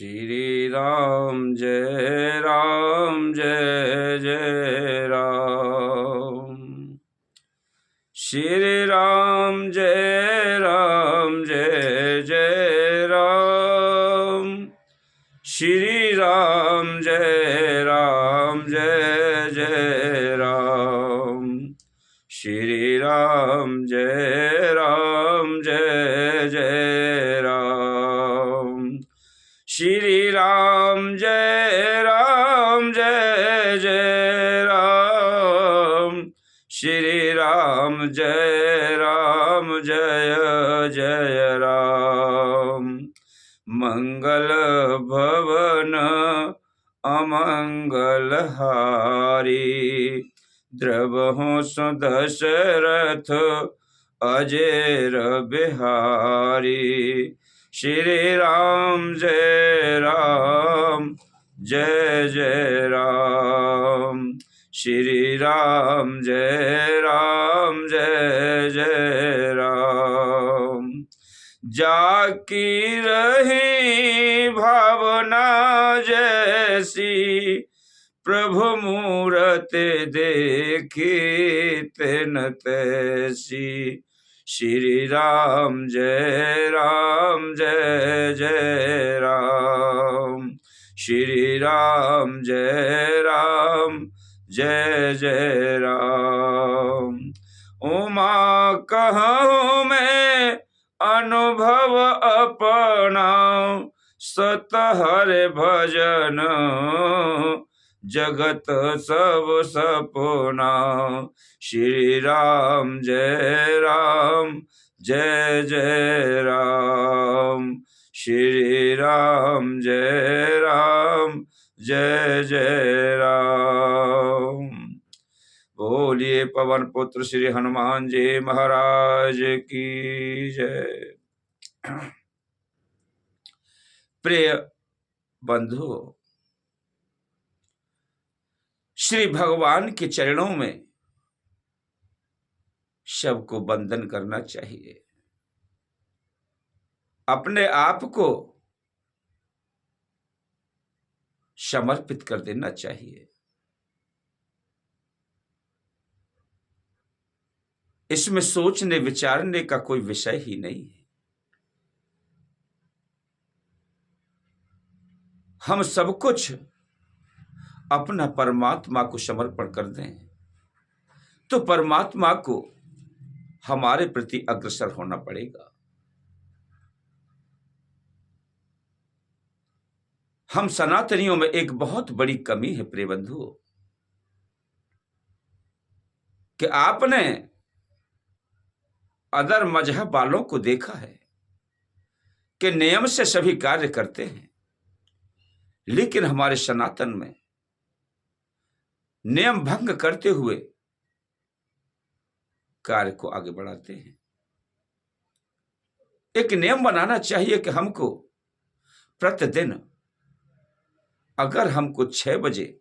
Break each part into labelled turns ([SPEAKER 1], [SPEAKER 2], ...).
[SPEAKER 1] श्री राम जय जय राम। श्री राम जय जय राम। श्री राम जय जय राम। श्री राम जय जय राम। श्री राम जय जय राम। श्री राम जय जय राम। मंगल भवन अमंगल हारी, द्रवहु दशरथ अजेर बिहारी। श्री राम जय जय राम। श्री राम जय जय राम। जाकी रही भावना जैसी, प्रभु मूरत देखी तिन तैसी। श्री राम जय जय राम। श्री राम जय जय राम। उमा कहूँ मैं अनुभव अपना, सत हरि भजन जगत सब सपना। श्री राम जय जय राम। श्री राम जय जय राम। बोलिए पवन पुत्र श्री हनुमान जी महाराज की जय। प्रिय बंधु, श्री भगवान के चरणों में सबको वंदन करना चाहिए। अपने आप को समर्पित कर देना चाहिए। इसमें सोचने विचारने का कोई विषय ही नहीं है। हम सब कुछ अपना परमात्मा को समर्पण कर दें तो परमात्मा को हमारे प्रति अग्रसर होना पड़ेगा। हम सनातनियों में एक बहुत बड़ी कमी है प्रिय बंधुओं, कि आपने अदर मजहब वालों को देखा है कि नियम से सभी कार्य करते हैं, लेकिन हमारे सनातन में नियम भंग करते हुए कार्य को आगे बढ़ाते हैं। एक नियम बनाना चाहिए कि हमको प्रतिदिन अगर हमको 6 बजे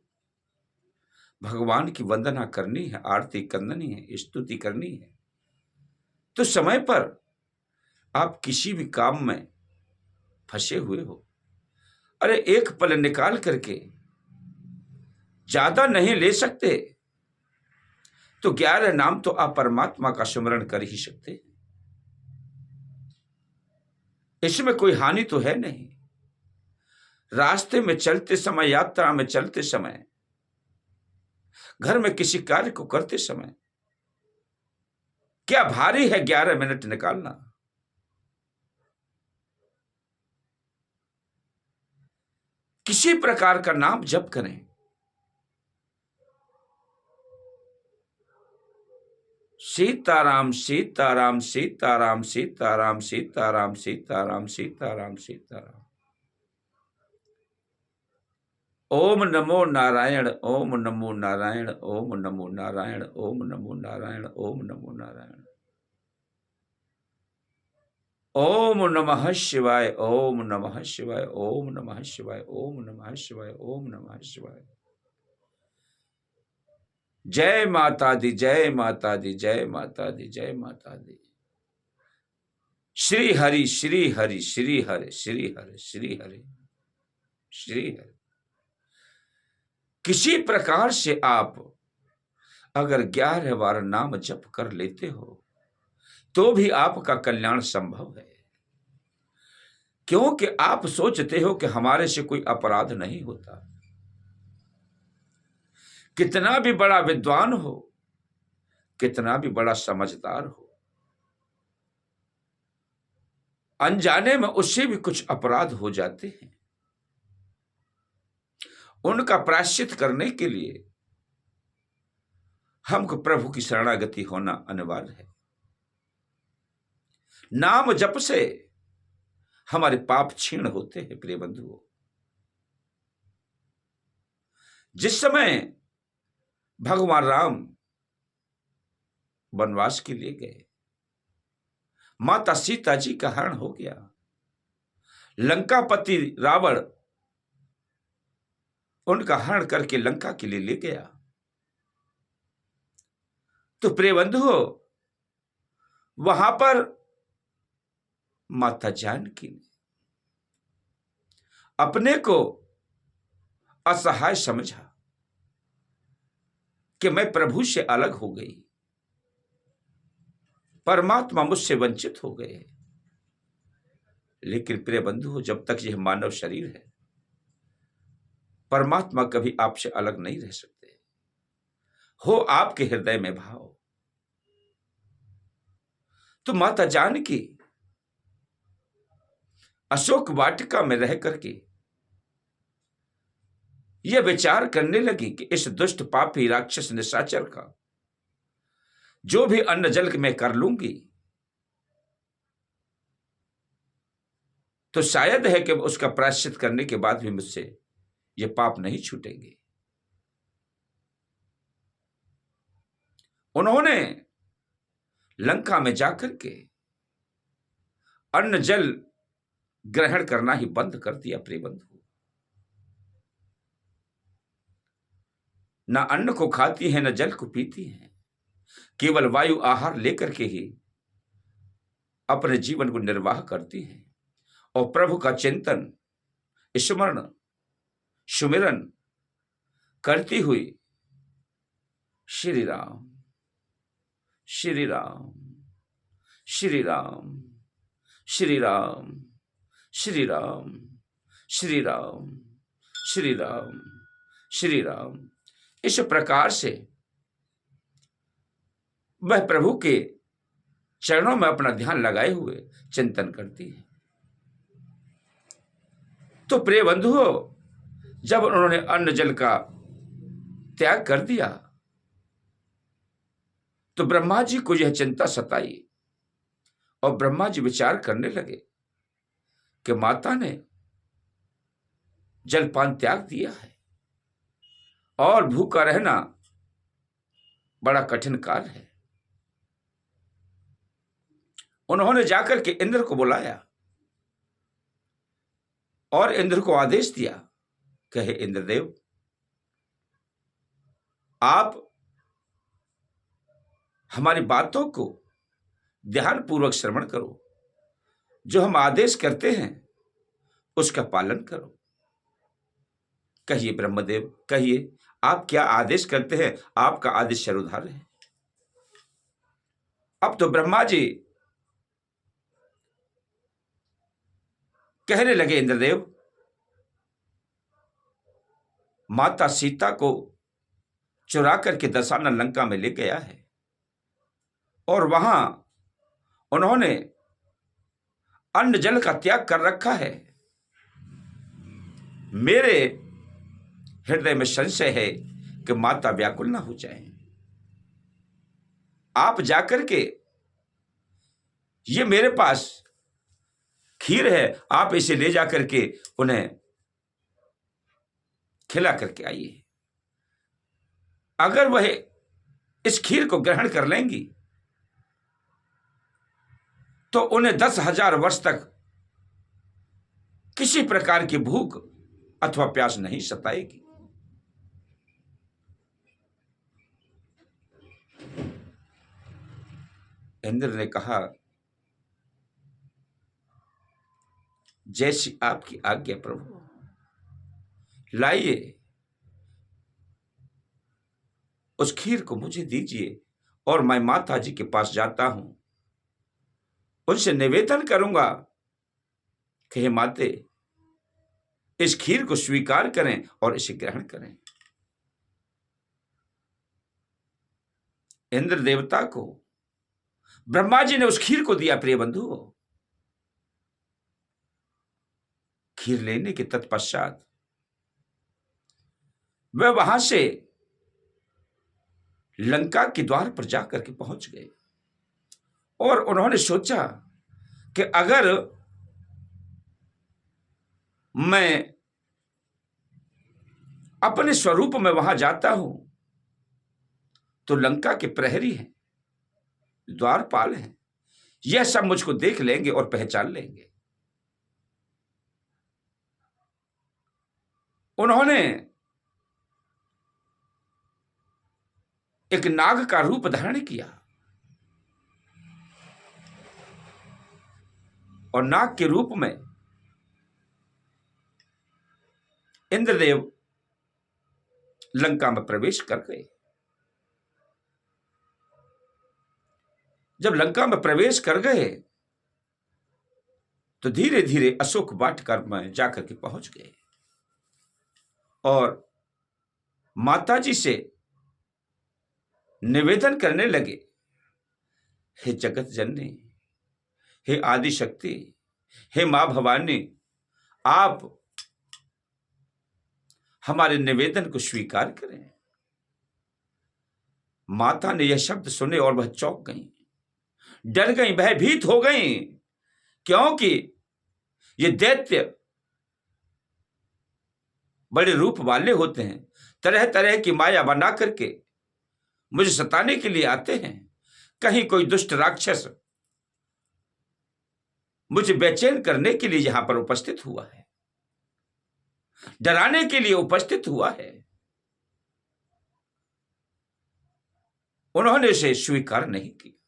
[SPEAKER 1] भगवान की वंदना करनी है, आरती करनी है, स्तुति करनी है, तो समय पर आप किसी भी काम में फंसे हुए हो, अरे एक पल निकाल करके, ज्यादा नहीं ले सकते तो 11 नाम तो आप परमात्मा का स्मरण कर ही सकते। इसमें कोई हानि तो है नहीं। रास्ते में चलते समय, यात्रा में चलते समय, घर में किसी कार्य को करते समय क्या भारी है 11 मिनट निकालना। किसी प्रकार का नाम जप करें। सीताराम सीताराम सीताराम सीताराम सीताराम सीताराम सीताराम सीताराम। ओम नमो नारायण, ओम नमो नारायण, ओम नमो नारायण, ओम नमो नारायण, ओम नमो नारायण। ओम नमः शिवाय, ओम नमः शिवाय, ओम नमः शिवाय, ओम नमः शिवाय, ओम नमः शिवाय। जय माता दी, जय माता दी, जय माता दी, जय माता दी। श्री हरि श्री हरि श्री हरि श्री हरि श्री हरि। श्री है। किसी प्रकार से आप अगर 11 बार नाम जप कर लेते हो तो भी आपका कल्याण संभव है, क्योंकि आप सोचते हो कि हमारे से कोई अपराध नहीं होता। कितना भी बड़ा विद्वान हो, कितना भी बड़ा समझदार हो, अनजाने में उससे भी कुछ अपराध हो जाते हैं। उनका प्रायश्चित करने के लिए हमको प्रभु की शरणागति होना अनिवार्य है। नाम जप से हमारे पाप क्षीण होते हैं। प्रिय बंधुओं, जिस समय भगवान राम वनवास के लिए गए, माता सीता जी का हरण हो गया, लंकापति रावण उनका हरण करके लंका के लिए ले गया, तो प्रिय बंधुओं वहां पर माता जानकी ने अपने को असहाय समझा कि मैं प्रभु से अलग हो गई, परमात्मा मुझसे वंचित हो गए। लेकिन प्रिय बंधुओं, जब तक यह मानव शरीर है, परमात्मा कभी आपसे अलग नहीं रह सकते। हो आपके हृदय में भाव। तो माता जानकी अशोक वाटिका में रह करके यह विचार करने लगी कि इस दुष्ट पापी राक्षस निशाचर का जो भी अन्न जल मैं कर लूंगी तो शायद है कि उसका प्रायश्चित करने के बाद भी मुझसे ये पाप नहीं छूटेंगे। उन्होंने लंका में जाकर के अन्न जल ग्रहण करना ही बंद कर दिया। प्रिय बंधु, न अन्न को खाती है, न जल को पीती है, केवल वायु आहार लेकर के ही अपने जीवन को निर्वाह करती है और प्रभु का चिंतन, स्मरण, सुमिरन करती हुई श्री राम श्री राम श्री राम श्री राम श्री राम श्री राम श्री राम श्री राम, इस प्रकार से वह प्रभु के चरणों में अपना ध्यान लगाए हुए चिंतन करती है। तो प्रिय बंधुओं, जब उन्होंने अन्न जल का त्याग कर दिया तो ब्रह्मा जी को यह चिंता सताई और ब्रह्मा जी विचार करने लगे कि माता ने जलपान त्याग दिया है और भूखा रहना बड़ा कठिन काल है। उन्होंने जाकर के इंद्र को बुलाया और इंद्र को आदेश दिया, कहे इंद्रदेव, आप हमारी बातों को ध्यानपूर्वक श्रवण करो, जो हम आदेश करते हैं उसका पालन करो। कहिए ब्रह्मदेव, कहिए आप क्या आदेश करते हैं, आपका आदेश सर्वधार्य है। अब तो ब्रह्मा जी कहने लगे, इंद्रदेव, माता सीता को चुरा करके दशानन लंका में ले गया है और वहां उन्होंने अन्न जल का त्याग कर रखा है। मेरे हृदय में संशय है कि माता व्याकुल ना हो जाए। आप जाकर के, ये मेरे पास खीर है, आप इसे ले जाकर के उन्हें खिला करके आइए। अगर वह इस खीर को ग्रहण कर लेंगी तो उन्हें 10,000 वर्ष तक किसी प्रकार की भूख अथवा प्यास नहीं सताएगी। इंद्र ने कहा, जैसी आपकी आज्ञा प्रभु। लाइए, उस खीर को मुझे दीजिए और मैं माता जी के पास जाता हूं, उनसे निवेदन करूंगा कि हे माते, इस खीर को स्वीकार करें और इसे ग्रहण करें। इंद्र देवता को ब्रह्मा जी ने उस खीर को दिया। प्रिय बंधुओं, खीर लेने के तत्पश्चात वह वहां से लंका के द्वार पर जाकर के पहुंच गए और उन्होंने सोचा कि अगर मैं अपने स्वरूप में वहां जाता हूं तो लंका के प्रहरी हैं, द्वारपाल हैं, यह सब मुझको देख लेंगे और पहचान लेंगे। उन्होंने एक नाग का रूप धारण किया और नाग के रूप में इंद्रदेव लंका में प्रवेश कर गए। जब लंका में प्रवेश कर गए तो धीरे धीरे अशोक वाटिका में जाकर के पहुंच गए और माताजी से निवेदन करने लगे, हे जगत जननी, हे आदि शक्ति, हे मां भवानी, आप हमारे निवेदन को स्वीकार करें। माता ने यह शब्द सुने और वह चौंक गई, डर गई, भयभीत हो गई, क्योंकि ये दैत्य बड़े रूप वाले होते हैं, तरह तरह की माया बना करके मुझे सताने के लिए आते हैं। कहीं कोई दुष्ट राक्षस मुझे बेचैन करने के लिए यहां पर उपस्थित हुआ है, डराने के लिए उपस्थित हुआ है। उन्होंने इसे स्वीकार नहीं किया।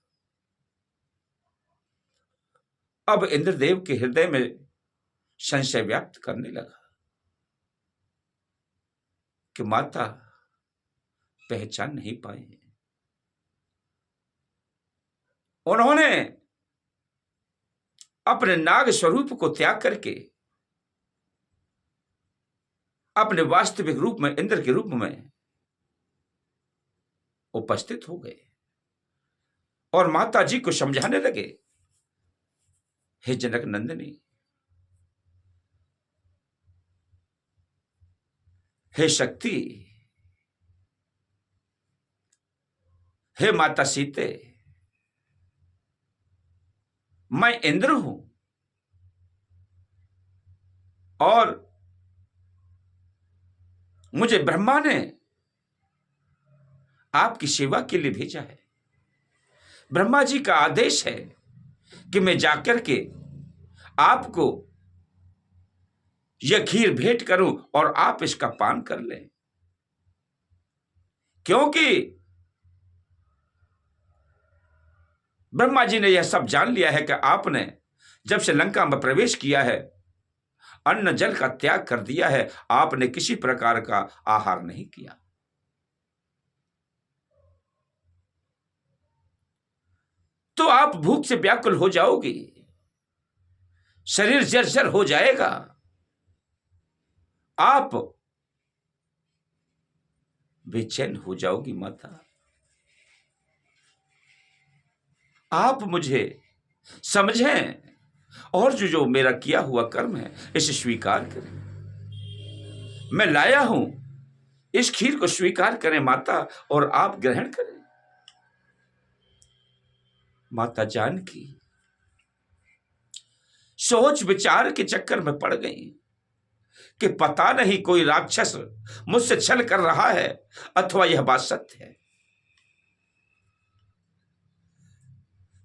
[SPEAKER 1] अब इंद्रदेव के हृदय में संशय व्याप्त करने लगा कि माता पहचान नहीं पाए। उन्होंने अपने नाग स्वरूप को त्याग करके अपने वास्तविक रूप में, इंद्र के रूप में उपस्थित हो गए और माता जी को समझाने लगे, हे जनक नंदिनी, हे शक्ति, हे माता सीते, मैं इंद्र हूं और मुझे ब्रह्मा ने आपकी सेवा के लिए भेजा है। ब्रह्मा जी का आदेश है कि मैं जाकर के आपको यह खीर भेंट करूं और आप इसका पान कर लें, क्योंकि ब्रह्मा जी ने यह सब जान लिया है कि आपने जब से लंका में प्रवेश किया है, अन्न जल का त्याग कर दिया है, आपने किसी प्रकार का आहार नहीं किया। तो आप भूख से व्याकुल हो जाओगी, शरीर जर्जर हो जाएगा, आप बेचैन हो जाओगी। माता, आप मुझे समझें और जो जो मेरा किया हुआ कर्म है इसे स्वीकार करें। मैं लाया हूं, इस खीर को स्वीकार करें माता और आप ग्रहण करें। माता जानकी सोच विचार के चक्कर में पड़ गई कि पता नहीं कोई राक्षस मुझसे छल कर रहा है अथवा यह बात सत्य है।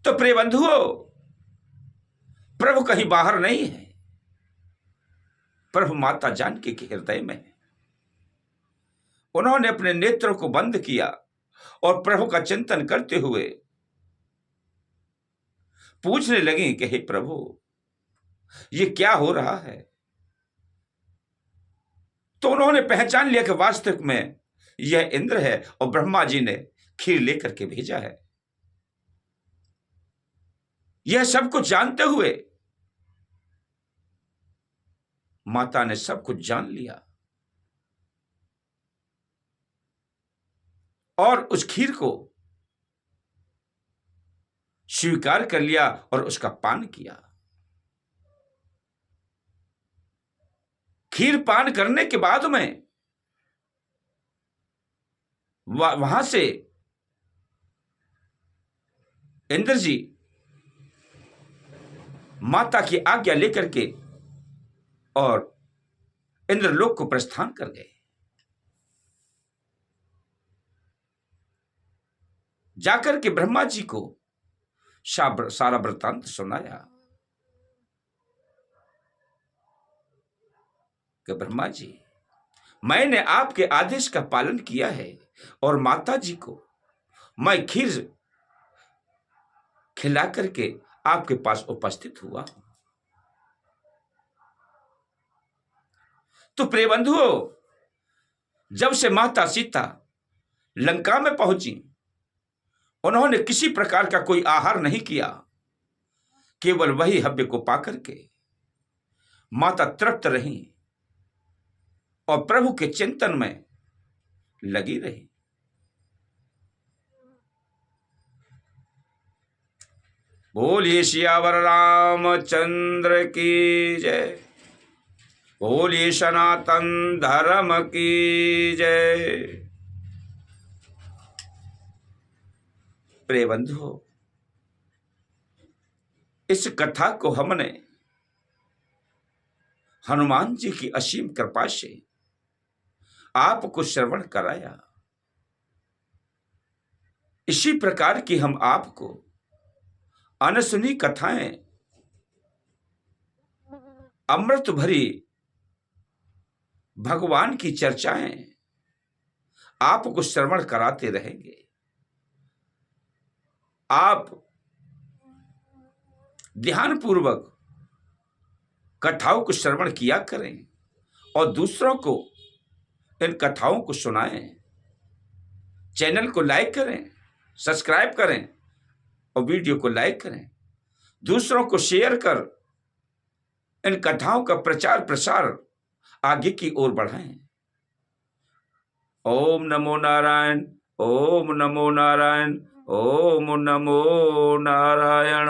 [SPEAKER 1] तो प्रिय बंधुओं, प्रभु कहीं बाहर नहीं है, प्रभु माता जानकी के हृदय में है। उन्होंने अपने नेत्रों को बंद किया और प्रभु का चिंतन करते हुए पूछने लगी कि हे प्रभु, ये क्या हो रहा है? तो उन्होंने पहचान लिया कि वास्तव में यह इंद्र है और ब्रह्मा जी ने खीर लेकर के भेजा है। यह सब कुछ जानते हुए माता ने सब कुछ जान लिया और उस खीर को स्वीकार कर लिया और उसका पान किया। खीर पान करने के बाद में वहां से इंद्र जी माता की आज्ञा लेकर के और इंद्रलोक को प्रस्थान कर गए। जाकर के ब्रह्मा जी को सारा वृत्तांत सुनाया कि ब्रह्मा जी, मैंने आपके आदेश का पालन किया है और माता जी को मैं खीर खिला करके आपके पास उपस्थित हुआ। तो प्रिय बंधुओं, जब से माता सीता लंका में पहुंची, उन्होंने किसी प्रकार का कोई आहार नहीं किया, केवल वही हव्य को पाकर के माता तृप्त रही और प्रभु के चिंतन में लगी रही। बोलिए सियावर रामचंद्र की जय, बोलिए सनातन धर्म की जय। प्रिय बंधुओं, इस कथा को हमने हनुमान जी की असीम कृपा से आपको श्रवण कराया। इसी प्रकार की हम आपको अनसुनी कथाएं, अमृत भरी भगवान की चर्चाएं आपको श्रवण कराते रहेंगे। आप ध्यानपूर्वक कथाओं को श्रवण किया करें और दूसरों को इन कथाओं को सुनाएं। चैनल को लाइक करें, सब्सक्राइब करें और वीडियो को लाइक करें। दूसरों को शेयर कर इन कथाओं का प्रचार प्रसार आगे की ओर बढ़ाएं। ओम नमो नारायण, ओम नमो नारायण, ओम नमो नारायण।